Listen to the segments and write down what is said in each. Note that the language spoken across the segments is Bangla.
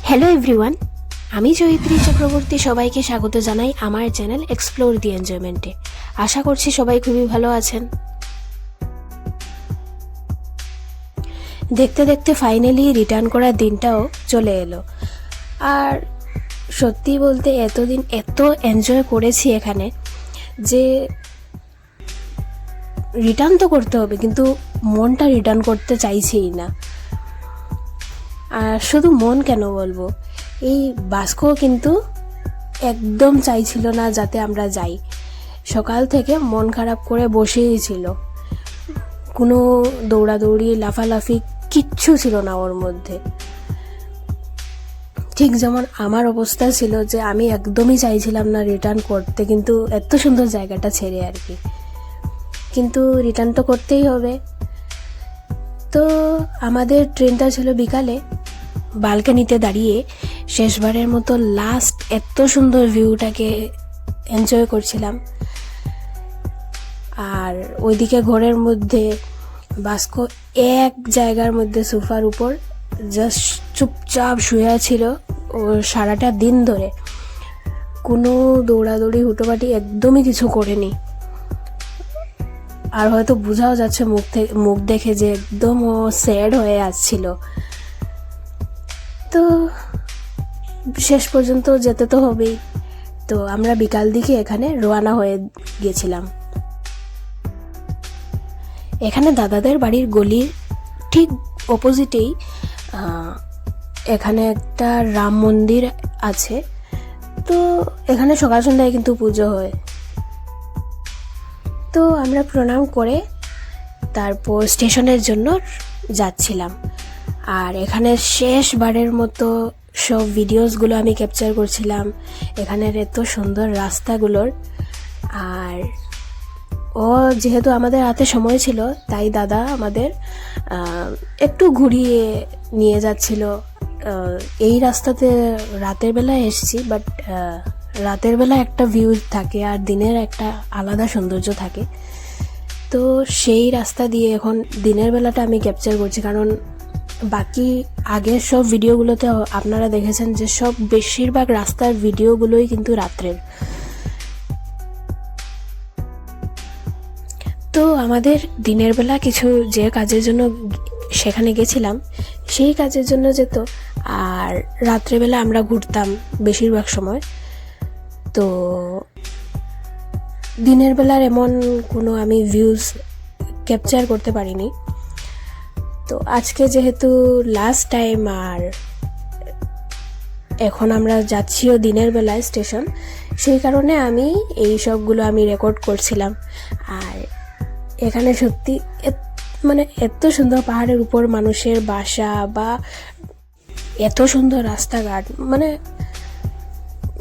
হ্যালো এভরিওয়ান, আমি জয়িত্রী চক্রবর্তী সবাইকে স্বাগত জানাই আমার চ্যানেল এক্সপ্লোর দি এনজয়মেন্টে। আশা করছি সবাই খুবই ভালো আছেন। দেখতে দেখতে ফাইনালি রিটার্ন করার দিনটাও চলে এলো। আর সত্যি বলতে এতদিন এত এনজয় করেছি এখানে যে রিটার্ন তো করতে হবে, কিন্তু মনটা রিটার্ন করতে চাইছেই না। আর শুধু মন কেন বলবো, এই বাস্কও কিন্তু একদম চাইছিল না যাতে আমরা যাই। সকাল থেকে মন খারাপ করে বসেই ছিল, কোনো দৌড়াদৌড়ি লাফালাফি কিচ্ছু ছিল না ওর মধ্যে। ঠিক যেমন আমার অবস্থা ছিল যে আমি একদমই চাইছিলাম না রিটার্ন করতে, কিন্তু এত সুন্দর জায়গাটা ছেড়ে আর কি। কিন্তু রিটার্ন তো করতেই হবে। তো আমাদের ট্রেনটা ছিল বিকালে। বালকানিতে দাঁড়িয়ে শেষবারের মতো লাস্ট এত সুন্দর ভিউটাকে এনজয় করছিলাম। আর ওইদিকে ঘরের মধ্যে বাস্কো এক জায়গার মধ্যে সোফার উপর জাস্ট চুপচাপ শুয়ে ছিল ও সারাটা দিন ধরে। কোনো দৌড়াদৌড়ি হুটোপাটি একদমই কিছু করেনি। আর হয়তো বোঝাও যাচ্ছে মুখ দেখে যে একদম ও স্যাড হয়ে আসছিল। তো শেষ পর্যন্ত যেতে তো হবেই। তো আমরা বিকাল দিকে এখানে রওনা হয়ে গেছিলাম। এখানে দাদাদের বাড়ির গলির ঠিক অপোজিটেই এখানে একটা রাম মন্দির আছে। তো এখানে সকাল সন্ধ্যায় কিন্তু পুজো হয়। তো আমরা প্রণাম করে তারপর স্টেশনের জন্য যাচ্ছিলাম। আর এখানে শেষবারের মতো সব ভিডিওসগুলো আমি ক্যাপচার করছিলাম, এখানের এত সুন্দর রাস্তাগুলোর। আর ও যেহেতু আমাদের হাতে সময় ছিল, তাই দাদা আমাদের একটু ঘুরিয়ে নিয়ে যাচ্ছিল। এই রাস্তাতে রাতের বেলায় এসেছি, বাট রাতের বেলা একটা ভিউ থাকে আর দিনের একটা আলাদা সৌন্দর্য থাকে। তো সেই রাস্তা দিয়ে এখন দিনের বেলাটা আমি ক্যাপচার করছি, কারণ বাকি আগের সব ভিডিওগুলোতে আপনারা দেখেছেন যে সব বেশিরভাগ রাস্তার ভিডিওগুলোই কিন্তু রাত্রের। তো আমাদের দিনের বেলা কিছু যে কাজের জন্য সেখানে গেছিলাম সেই কাজের জন্য যেত, আর রাত্রেবেলা আমরা ঘুরতাম বেশিরভাগ সময়। তো দিনের বেলার এমন কোনো আমি ভিউজ ক্যাপচার করতে পারিনি। তো আজকে যেহেতু লাস্ট টাইম, আর এখন আমরা যাচ্ছিও দিনের বেলায় স্টেশন, সেই কারণে আমি এই সবগুলো আমি রেকর্ড করছিলাম। আর এখানে সত্যি মানে এত সুন্দর পাহাড়ের উপর মানুষের বাসা বা এত সুন্দর রাস্তাঘাট, মানে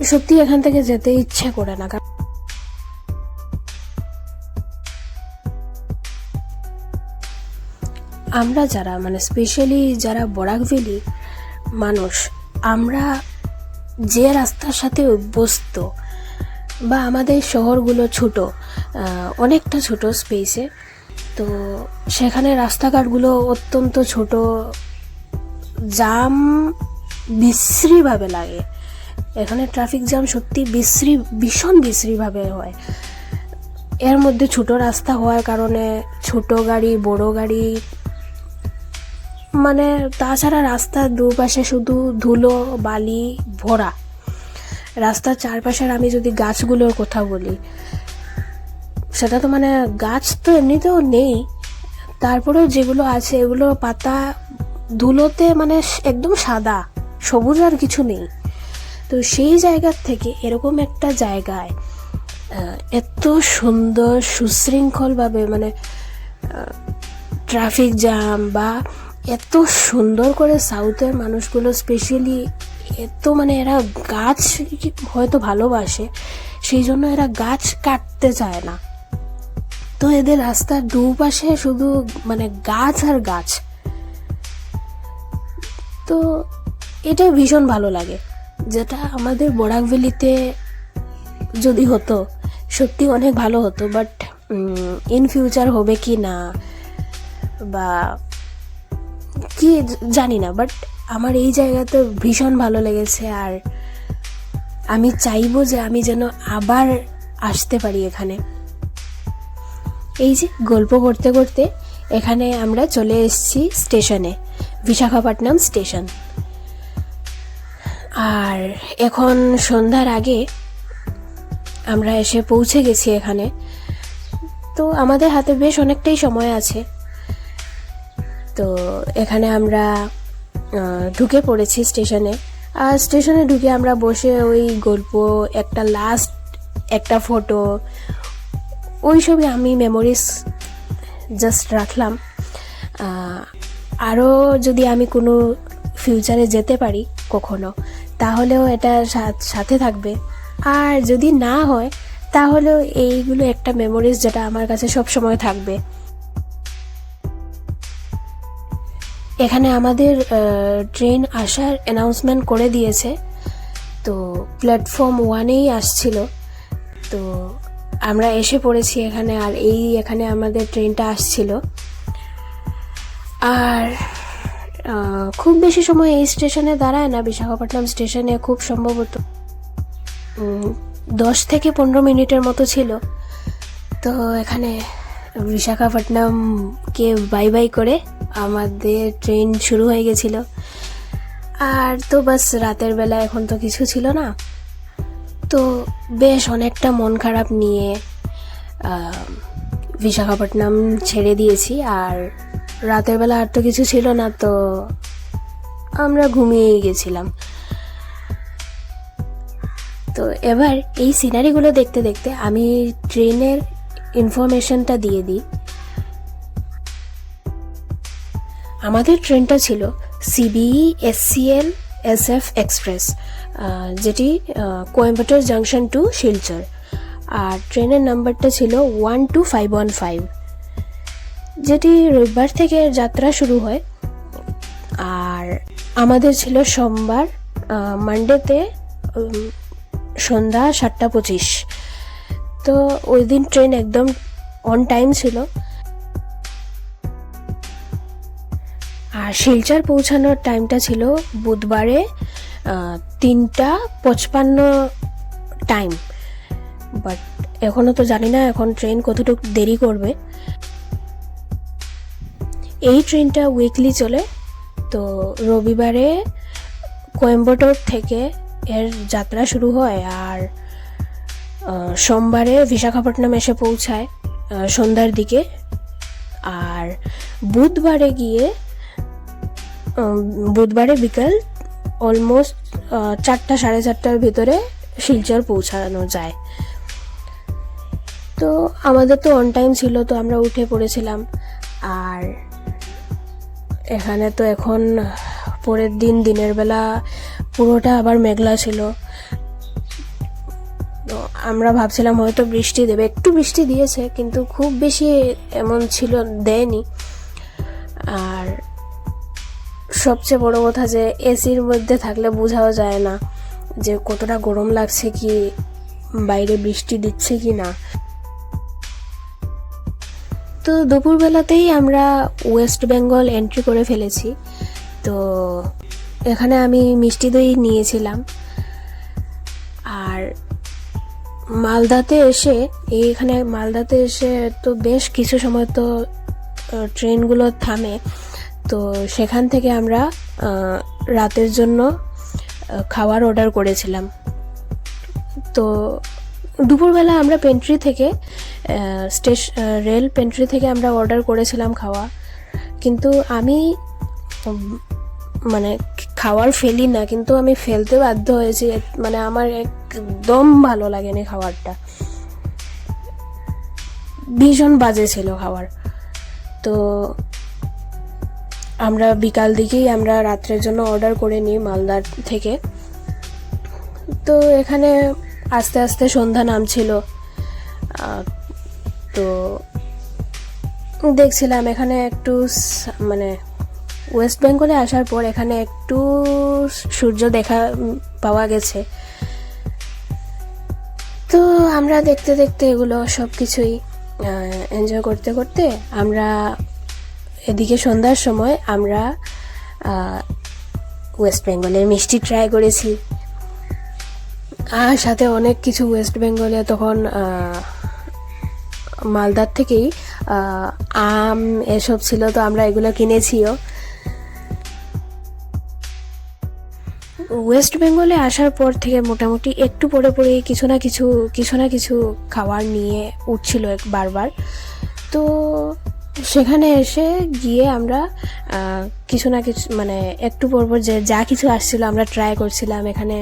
সত্যি এখান থেকে যেতে ইচ্ছে করে না। আমরা যারা মানে স্পেশালি যারা বরাক ভ্যালি মানুষ, আমরা যে রাস্তার সাথে অভ্যস্ত, বা আমাদের শহরগুলো ছোট, অনেকটা ছোট স্পেসে, তো সেখানে রাস্তাঘাটগুলো অত্যন্ত ছোট, জ্যাম বিশ্রীভাবে লাগে। এখানে ট্রাফিক জ্যাম সত্যি ভীষণ বিশ্রীভাবে হয়। এর মধ্যে ছোট রাস্তা হওয়ার কারণে ছোট গাড়ি বড় গাড়ি, মানে তাছাড়া রাস্তার দুপাশে শুধু ধুলো বালি ভরা। রাস্তার চারপাশের আমি যদি গাছগুলোর কথা বলি, সেটা তো মানে গাছ তো এমনিতেও নেই, তারপরেও যেগুলো আছে এগুলো পাতা ধুলোতে মানে একদম সাদা, সবুজ আর কিছু নেই। তো সেই জায়গার থেকে এরকম একটা জায়গায় এত সুন্দর সুশৃঙ্খলভাবে মানে ট্রাফিক জ্যাম, বা এত সুন্দর করে সাউথের মানুষগুলো স্পেশালি এত মানে এরা গাছ হয়তো ভালোবাসে, সেই জন্য এরা গাছ কাটতে চায় না। তো এদের রাস্তার দুপাশে শুধু মানে গাছ আর গাছ। তো এটা ভীষণ ভালো লাগে, যেটা আমাদের বরাক ভ্যালিতে যদি হতো সত্যি অনেক ভালো হতো। বাট ইন ফিউচার হবে কি না বা কি জানি না, বাট আমার এই জায়গাতে ভীষণ ভালো লেগেছে, আর আমি চাইবো যে আমি যেন আবার আসতে পারি এখানে। এই যে গল্প করতে করতে এখানে আমরা চলে এসেছি স্টেশনে, বিশাখাপট্টনম স্টেশন। আর এখন সন্ধ্যার আগে আমরা এসে পৌঁছে গেছি এখানে। তো আমাদের হাতে বেশ অনেকটাই সময় আছে। তো এখানে আমরা ঢুকে পড়েছি স্টেশনে। আর স্টেশনে ঢুকে আমরা বসে ওই গল্প, একটা লাস্ট একটা ফটো, ওই সবই আমি মেমোরিজ জাস্ট রাখলাম। আরও যদি আমি কোনো ফিউচারে যেতে পারি কখনো, তাহলেও এটা সাথে থাকবে। আর যদি না হয় তাহলেও এইগুলো একটা মেমোরিজ যেটা আমার কাছে সব সময় থাকবে। এখানে আমাদের ট্রেন আসার অ্যানাউন্সমেন্ট করে দিয়েছে। তো প্ল্যাটফর্ম 1-এই আসছিল। তো আমরা এসে পড়েছি এখানে, আর এখানে আমাদের ট্রেনটা আসছিল। আর খুব বেশি সময় এই স্টেশনে দাঁড়ায় না, বিশাখাপট্টনম স্টেশনে খুব সম্ভবত 10 থেকে 15 মিনিটের মতো ছিল। তো এখানে বিশাখাপট্টনমকে বাই বাই করে আমাদের ট্রেন শুরু হয়ে গেছিল। আর তো বাস রাতের বেলা এখন তো কিছু ছিল না, তো বেশ অনেকটা মন খারাপ নিয়ে বিশাখাপট্টনম ছেড়ে দিয়েছি। আর রাতের বেলা আর তো কিছু ছিল না, তো আমরা ঘুমিয়েই গেছিলাম। তো এবার এই সিনারিগুলো দেখতে দেখতে আমি ট্রেনের ইনফরমেশনটা দিয়ে দিই। আমাদের ট্রেনটা ছিল CBE SCL SF এক্সপ্রেস, যেটি কোয়েম্বাটোর জাংশন টু শিলচর। আর ট্রেনের নাম্বারটা ছিল 12515, যেটি রবিবার থেকে যাত্রা শুরু হয়। আর আমাদের ছিল সোমবার, মানডেতে সন্ধ্যা 7:25। তো ওই দিন ট্রেন একদম অন টাইম ছিল। আর শিলচর পৌঁছানোর টাইমটা ছিল বুধবারে 3:55 টাইম। বাট এখনও তো জানি না এখন ট্রেন কতটুকু দেরি করবে। এই ট্রেনটা উইকলি চলে। তো রবিবারে কোয়েম্বাটোর থেকে এর যাত্রা শুরু হয়, আর সোমবারে বিশাখাপট্টনম এসে পৌঁছায় সন্ধ্যার দিকে। আর বুধবারে বিকাল অলমোস্ট 4টা সাড়ে 4টার ভিতরে শিলচর পৌঁছানো যায়। তো আমাদের তো অন টাইম ছিল, তো আমরা উঠে পড়েছিলাম। আর এখানে তো এখন পরের দিনের বেলা পুরোটা আবার মেঘলা ছিল। তো আমরা ভাবছিলাম হয়তো বৃষ্টি দেবে, একটু বৃষ্টি দিয়েছে, কিন্তু খুব বেশি এমন ছিল দেয়নি। আর সবচেয়ে বড় কথা যে এসির মধ্যে থাকলে বোঝাও যায় না যে কতটা গরম লাগছে, কি বাইরে বৃষ্টি দিচ্ছে কি না। তো দুপুরবেলাতেই আমরা ওয়েস্ট বেঙ্গল এন্ট্রি করে ফেলেছি। তো এখানে আমি মিষ্টি দই নিয়েছিলাম। আর মালদাতে এসে তো বেশ কিছু সময় তো ট্রেনগুলো থামে। তো সেখান থেকে আমরা রাতের জন্য খাবার অর্ডার করেছিলাম। তো দুপুরবেলা আমরা পেন্ট্রি থেকে রেল পেন্ট্রি থেকে আমরা অর্ডার করেছিলাম খাওয়া। কিন্তু আমি মানে খাবার ফেলি না, কিন্তু আমি ফেলতে বাধ্য হয়েছি। মানে আমার একদম ভালো লাগেনি খাবারটা, ভীষণ বাজে ছিল খাবার। তো আমরা বিকাল দিকেই আমরা রাত্রের জন্য অর্ডার করে নিই মালদার থেকে। তো এখানে আস্তে আস্তে সন্ধ্যা নামছিল। তো দেখছিলাম এখানে একটু মানে ওয়েস্ট বেঙ্গলে আসার পর এখানে একটু সূর্য দেখা পাওয়া গেছে। তো আমরা দেখতে দেখতে এগুলো সব কিছুই এনজয় করতে করতে আমরা এদিকে সন্ধ্যার সময় আমরা ওয়েস্ট বেঙ্গলের মিষ্টি ট্রাই করেছি, আর সাথে অনেক কিছু ওয়েস্ট বেঙ্গলে তখন মালদার থেকেই আম এসব ছিল, তো আমরা এগুলো কিনেছিও। ওয়েস্ট বেঙ্গলে আসার পর থেকে মোটামুটি একটু পরে পরেই কিছু না কিছু খাবার নিয়ে উঠছিল বারবার। তো সেখানে এসে গিয়ে আমরা কিছু না কিছু মানে একটু পরপর যা কিছু আসছিল আমরা ট্রাই করছিলাম। এখানে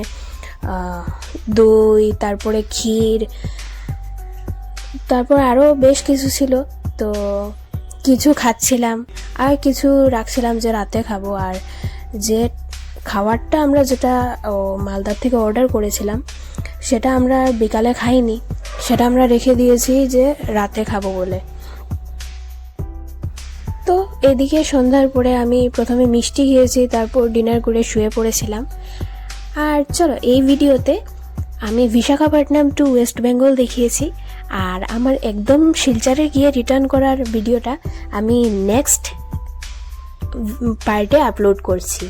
দই, তারপরে ক্ষীর, তারপর আরও বেশ কিছু ছিল। তো কিছু খাচ্ছিলাম আর কিছু রাখছিলাম যে রাতে খাবো। আর যে খাবারটা আমরা যেটা মালদার থেকে অর্ডার করেছিলাম সেটা আমরা বিকালে খাইনি, সেটা আমরা রেখে দিয়েছি যে রাতে খাবো বলে। তো এদিকে সন্ধ্যার পরে আমি প্রথমে মিষ্টি খেয়েছি, তারপর ডিনার করে শুয়ে পড়েছিলাম। আর চলো, এই ভিডিওতে আমি বিশাখাপট্টনম টু ওয়েস্ট বেঙ্গল দেখিয়েছি, আর আমার একদম শিলচরে গিয়ে রিটার্ন করার ভিডিওটা আমি নেক্সট পার্টে আপলোড করছি।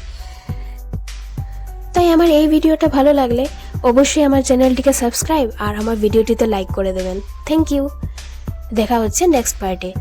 তাই আমার এই ভিডিওটা ভালো লাগলে অবশ্যই আমার চ্যানেলটিকে সাবস্ক্রাইব আর আমার ভিডিওটিতে লাইক করে দেবেন। Thank you. দেখা হচ্ছে নেক্সট পার্টে।